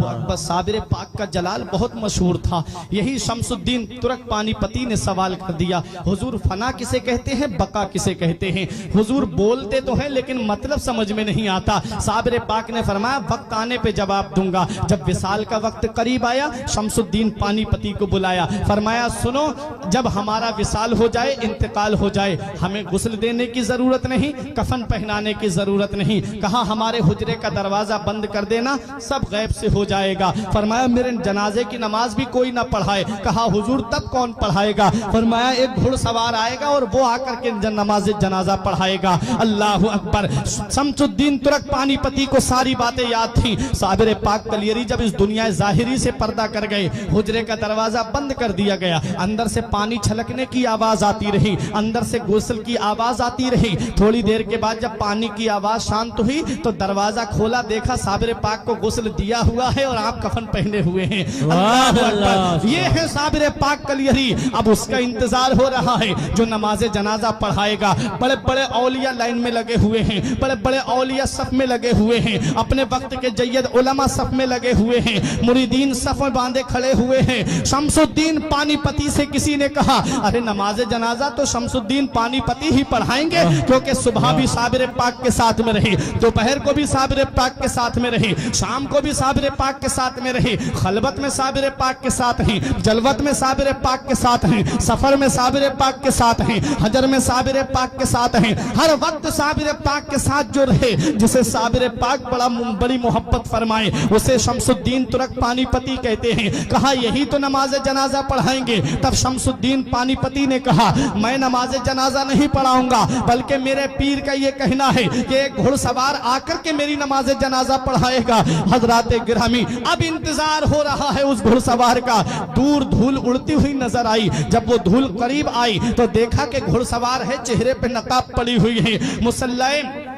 अकबर। साबिर पाक का जलाल बहुत मशहूर था। यही शमसुद्दीन तुर्क पानीपती ने सवाल कर दिया, हुजूर फना किसे कहते हैं, बका किसे कहते हैं? हुजूर बोलते तो हैं लेकिन मतलब समझ में नहीं आता। साबिर पाक ने फरमाया वक्त आने पे जवाब दूंगा। जब विसाल का वक्त करीब आया, शमसुद्दीन पानीपती को बुलाया, फरमाया सुनो, जब हमारा विसाल हो जाए, इंतकाल हो जाए, हमें गुस्ल देने की जरूरत नहीं, कफन पहनाने की जरूरत नहीं। कहा हमारे हुजरे का दरवाजा बंद कर देना, सब गैब से हो जाएगा। फरमाया मेरे जनाजे की नमाज भी कोई ना पढ़ाए। कहा हुजूर तब कौन पढ़ाएगा? फरमाया एक घुड़सवार आएगा और वो आकर के नमाज जनाजा पढ़ाएगा। अल्लाह अकबर। शमसुद्दीन तुर्क पानीपती को सारी बातें याद थी। साबिर पाक कलियरी जब इस दुनिया ज़ाहिरी से पर्दा कर गए, हुजरे का दरवाजा बंद कर दिया गया, अंदर से पानी छलकने की आवाज आती रही, अंदर से गुस्ल की आवाज आती रही। थोड़ी देर के बाद जब पानी की आवाज शांत हुई तो दरवाजा खोला, देखा साबिर पाक को गुस्ल दिया हुआ है और आप कफन पहने हुए हैं। अल्लाह अकबर। ये है साबिर पाक कलियरी। अब उसका इंतजार हो रहा है जो नमाज जनाजा पढ़ाएगा। बड़े बड़े औलिया लाइन में लगे हुए हैं, बड़े बड़े औलिया सफ में लगे हुए हैं, अपने वक्त के जय्यद उलमा सफ में लगे हुए हैं, मुरीदीन सफ में बांधे खड़े हुए हैं। शमसुद्दीन पानीपती से किसी ने कहा अरे नमाज जनाजा तो शमसुद्दीन पानीपती ही पढ़ाएंगे, क्योंकि सुबह भी साबिर पाक के साथ में रहे, दोपहर को भी साबिर पाक के साथ में रहे, शाम को भी साबिर पाक के साथ में रहे, खलबत में साबिर पाक के साथ हैं, जलवत में साबिर पाक के साथ हैं, सफर में साबिर पाक के साथ हैं, हजर में साबिर पाक के साथ हैं। हर वक्त साबिर पाक के साथ जो रहे, जिसे साबिर पाक बड़ी मोहब्बत फरमाए, उसे शमसुद्दीन तुर्क पानीपती कहते हैं। कहा यही तो नमाज जनाजा पढ़ाएंगे। तब शमसुद्दीन पानीपती ने कहा मैं नमाज जनाजा नहीं पढ़ाऊंगा, बल्कि मेरे पीर का ये कहना है कि एक घुड़सवार आकर के मेरी नमाज जनाजा पढ़ाएगा। हजरात गिरामी, अब इंतजार हो रहा है उस घुड़सवार का। दूर धूल उड़ती हुई नजर आई। जब वो धूल करीब आई तो देखा कि घुड़सवार है, चेहरे पे नकाब पड़ी हुई है, मुसल्ले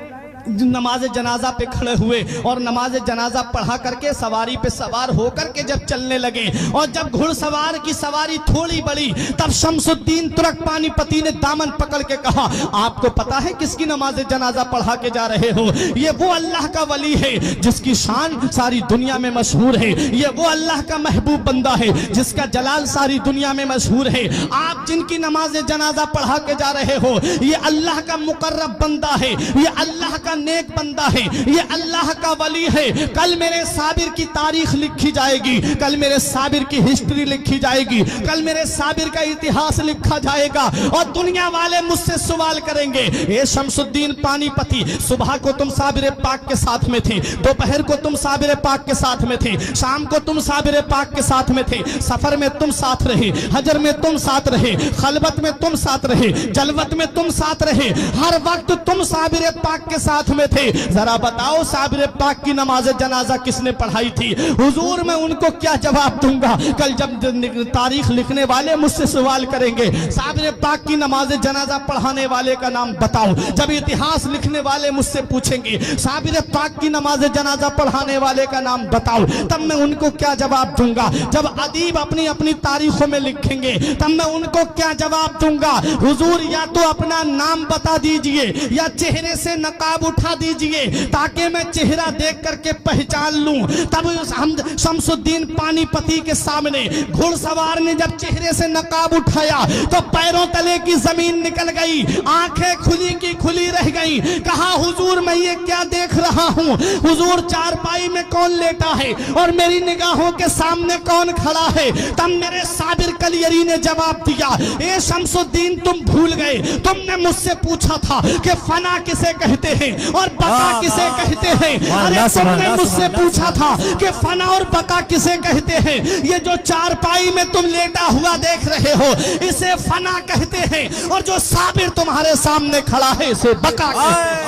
नमाज जनाजा पे खड़े हुए और नमाज जनाजा पढ़ा करके सवारी पे सवार होकर के जब चलने लगे, और जब घुड़सवार की सवारी थोड़ी बड़ी, तब शमसुद्दीन तुर्क पानीपती ने दामन पकड़ के कहा आपको पता है किसकी नमाज जनाजा पढ़ा के जा रहे हो? ये वो अल्लाह का वली है जिसकी शान सारी दुनिया में मशहूर है, ये वो अल्लाह का महबूब बंदा है जिसका जलाल सारी दुनिया में मशहूर है। आप जिनकी नमाज जनाजा पढ़ा के जा रहे हो, ये अल्लाह का मुकर्रब बंदा है, ये अल्लाह का नेक बंदा है, ये अल्लाह का वली है। कल मेरे साबिर की तारीख लिखी जाएगी, कल मेरे साबिर की हिस्ट्री लिखी जाएगी, कल मेरे साबिर का इतिहास लिखा जाएगा और दुनिया वाले मुझसे सवाल करेंगे ए शमसुद्दीन पानीपती, सुबह को तुम साबिर पाक के साथ में थे, दोपहर को तुम साबिर पाक के साथ में थे, शाम को तुम साबिर पाक के साथ में थे, सफर में तुम साथ रहे, हजर में तुम साथ रहे, खलबत में तुम साथ रहे, जलवत में तुम साथ रहे, हर वक्त तुम साबिर पाक के साथ में थे। जरा बताओ साबिर पाक की नमाज जनाजा किसने पढ़ाई थी? हुजूर मैं उनको क्या जवाब दूंगा? कल जब तारीख लिखने वाले मुझसे सवाल करेंगे साबिर पाक की नमाज जनाजा पढ़ाने वाले का नाम बताओ, जब इतिहास लिखने वाले मुझसे पूछेंगे साबिर पाक की नमाज जनाजा पढ़ाने वाले का नाम बताओ, तब मैं उनको क्या जवाब दूंगा? जब अदीब अपनी अपनी तारीखों में लिखेंगे तब मैं उनको क्या जवाब दूंगा? हुजूर या तो अपना नाम बता दीजिए या चेहरे से नकाब उठा दीजिए ताकि मैं चेहरा देख करके पहचान लूं। तब हम शमसुद्दीन पानीपती के सामने घुड़सवार ने जब चेहरे से नकाब उठाया तो पैरों तले की जमीन निकल गई, आंखें खुली की खुली रह गई। कहा हुजूर मैं ये क्या देख रहा हूं? हुजूर चारपाई में कौन लेटा है और मेरी निगाहों के सामने कौन खड़ा है? तब मेरे साबिर कलियरी ने जवाब दिया ए शमसुद्दीन तुम भूल गए, तुमने मुझसे पूछा था कि फना किसे कहते हैं और बका किसे कहते हैं। अरे तुमने मुझसे पूछा था कि फना और बका किसे कहते हैं। ये जो चारपाई में तुम लेटा हुआ देख रहे हो इसे फना कहते हैं और जो साबिर तुम्हारे सामने खड़ा है इसे बका कहते हैं।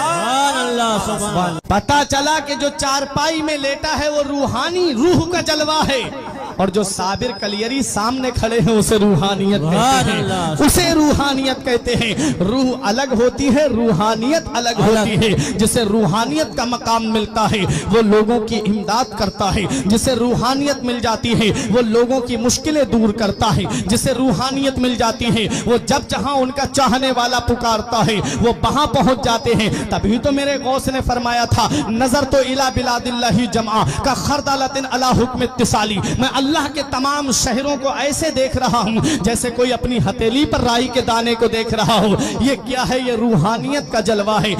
पता चला कि जो चारपाई में लेटा है वो रूहानी रूह का जलवा है اور جو صابر کلیری سامنے کھڑے ہیں اسے روحانیت کہتے ہیں، اسے روحانیت کہتے ہیں۔ روح الگ ہوتی ہے، روحانیت الگ ہوتی ہے۔ جسے روحانیت کا مقام ملتا ہے وہ لوگوں کی امداد کرتا ہے، جسے روحانیت مل جاتی ہے وہ لوگوں کی مشکلیں دور کرتا ہے، جسے روحانیت مل جاتی ہے وہ جب جہاں ان کا چاہنے والا پکارتا ہے وہ وہاں پہنچ جاتے ہیں۔ تبھی تو میرے غوث نے فرمایا تھا نظر تو الہ بلاد اللہ جمعہ کا خردلۃ علی حکم اتصالی، میں اللہ کے تمام شہروں کو ایسے دیکھ رہا ہوں جیسے کوئی اپنی ہتھیلی پر رائی کے دانے کو دیکھ رہا ہو۔ یہ کیا ہے؟ یہ روحانیت کا جلوہ ہے۔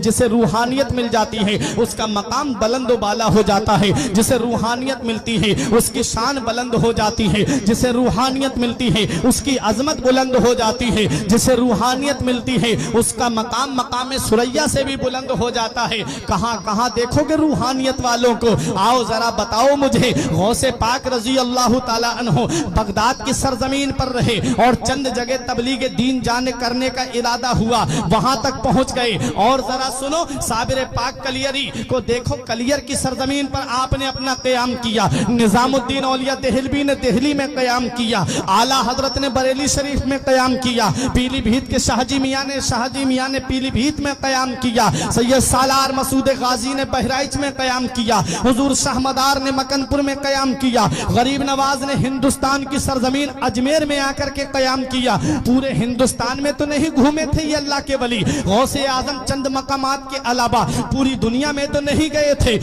جسے روحانیت مل جاتی ہے اس کا مقام بلند و بالا ہو جاتا ہے، جسے روحانیت ملتی ہے اس کی شان بلند ہو جاتی ہے، جسے روحانیت ملتی ہے اس کی عظمت بلند ہو جاتی ہے، جسے روحانیت ملتی ہے اس کا مقام ثریا سے بھی بلند ہو جاتا ہے۔ کہاں کہاں دیکھو گے روحانیت والوں کو؟ آؤ ذرا بتاؤ مجھے۔ غوث پاک رضی اللہ تعالی عنہ بغداد کی سرزمین پر رہے اور چند جگہ تبلیغ دین کرنے کا ارادہ ہوا، وہاں تک پہنچ گئے۔ اور ذرا سنو، صابر پاک کلیری کو دیکھو، کلیر کی سرزمین پر آپ نے اپنا قیام کیا، نظام الدین اولیاء دہلوی نے دہلی میں قیام کیا، اعلیٰ حضرت نے بریلی شریف میں قیام کیا، پیلی بھیت کے شاہ جی میاں نے پیلی بھیت میں قیام کیا، سید سالار مسعود غازی نے بہرائچ میں قیام کیا، حضور شاہ مدار نے مکن پور میں قیام کیا، غریب نواز نے ہندوستان کی سرزمین اجمیر میں آ کر کے قیام کیا۔ پورے ہندوستان میں تو نہیں گھومے تھے یہ اللہ کے ولی، غوث اعظم چند مقامات کے علاوہ پوری دنیا میں تو نہیں گئے تھے۔